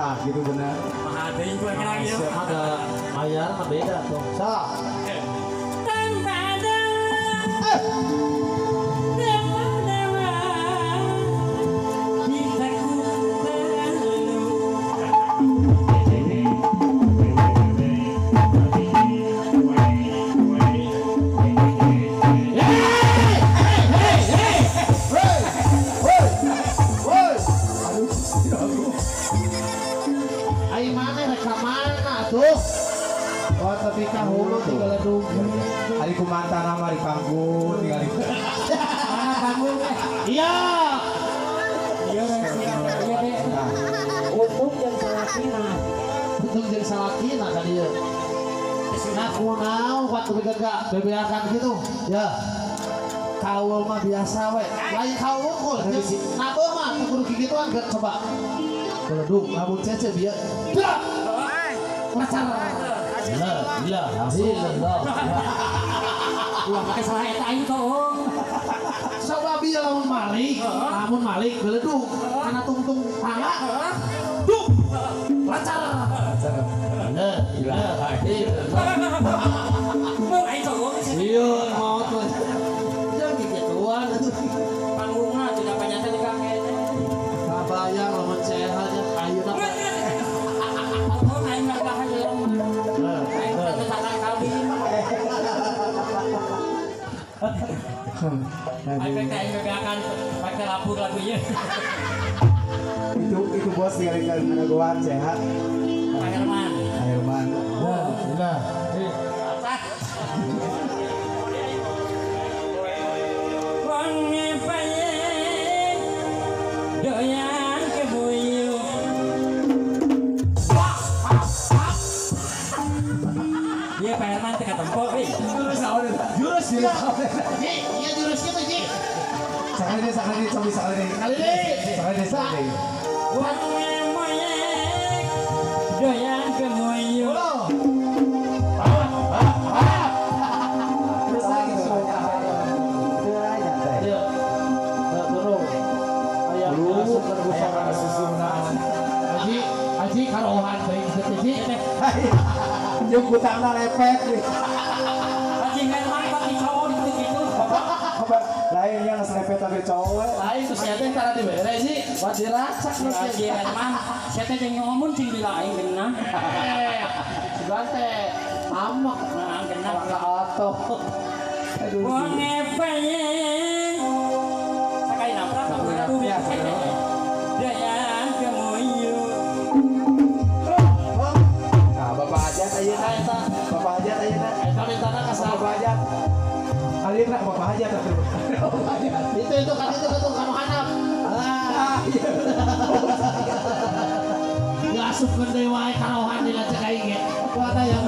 tak gitu benar. Ada yang gue kira gitu. Ada mayar mah beda tuh. Sa. Tanpa ada. Dewa-dewa bisa ku Oh tapi kahulu tinggal ledung. Hari kumantang sama di panggung tinggal di. mana panggung? Iya. Iya deh. Untung yang salah kira. Untung jadi salah kina kan dia. Nah kunau waktu gak bebeakan gitu. Ya. Kaul mah biasa we. Lain kaul kok. Nabo mah kudu gigituan gak coba. Ledung rambut cece biar. Dah. Pacar. Gila, Gua pakai salah eta aing tong. coba biar lamun malik beledung karena tungtung pala duk lancar gila Mau aing tong. iya mau tuh jangan gituan Panggungna tidak banyak tadi kakek. kabayang lamun sehatnya ayeuna Oh, aing enggak bahagia ya. Aing teh salah kawin. Aing teh aing akan pakai lapur lagunya. Itu bos tinggal di Kanagoan sehat. Pak Herman. Herman. nah Wangi payeng doyan kebuyu. Dia Pak Herman teh katempo euy. Jurus dia. iya jurus gitu Ji Sakali coba sakali. kali ini Sakali. Wangi payeng doyan kebuyu. Terus lagi soalnya apa ya? Nyantai. iya turun ayam masuk ke busana Susu naon. Haji karohan baik gitu Ji Jeung kutangna lepek nih. Anjing Herman pak di cowok gitu-gitu. Lain yang lepek tapi cowok. lain tuh siapa yang cara dibere sih buat diracak lu Lagi Herman, saya teh jeung ngomong cing bila aing geunah. sebelah teh amak Nah, geunah nggak atoh Aduh. wangi payeng sakali naprak aku tuh biasa doyan kemuyu. Nah, Bapak Hajat ayeuna eta. Bapak Hajat ayeuna. eta mintana ka Bapak sahabat Hajat. Alirna Bapak Hajat atuh. Bapak Hajat. itu kan kamu hanap nggak asup gede wae karohan di lacak aing ge ada yang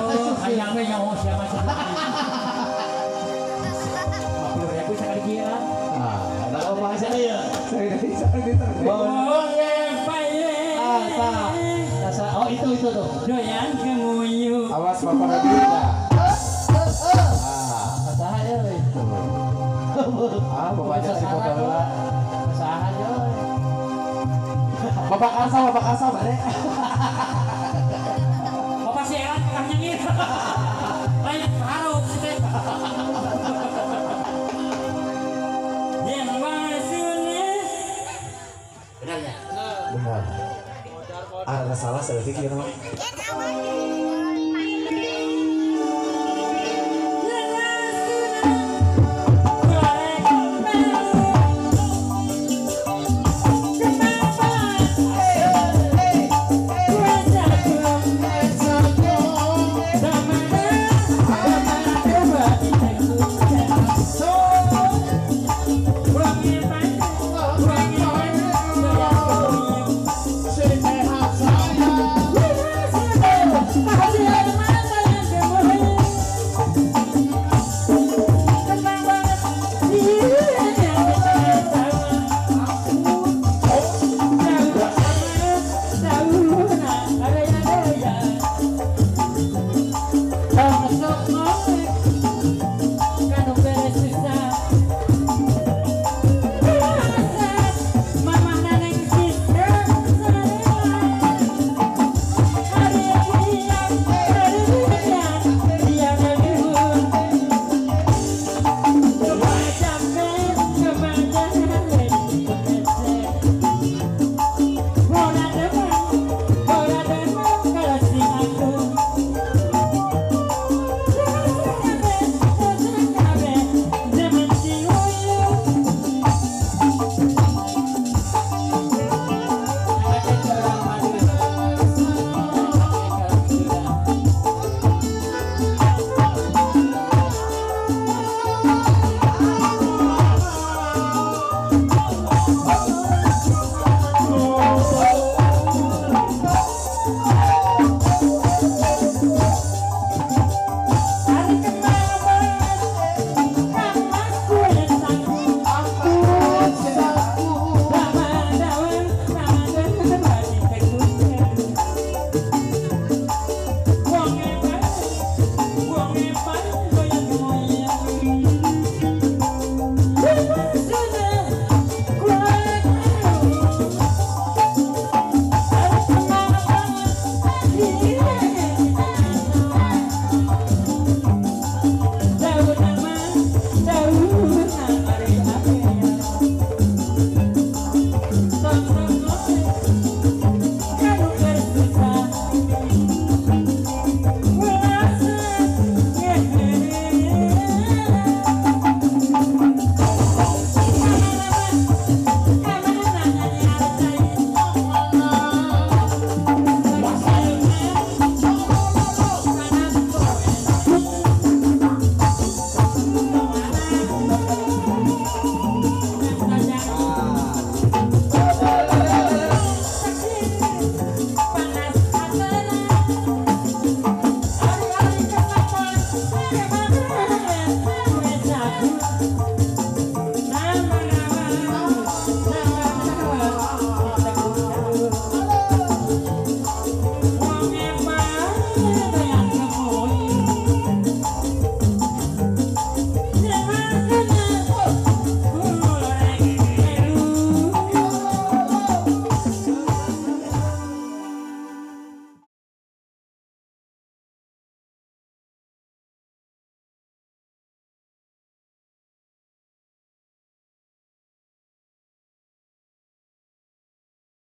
Hayang we nyawa siapa sih? 50.000 sakali kira. Nah, ada Bapak Hajat ya Sakali terus. Wangi payeng oh itu tuh doyan kemuyu. Awas Bapak Radio. saha ya we Bapak Hajat si foto heula. saha ya Bapak Karsa bare. Bapak si Elan kang nyengir. Lain harup sih teh. Yen wasune. Benar ya? Benar. Ada salah saya pikir mah.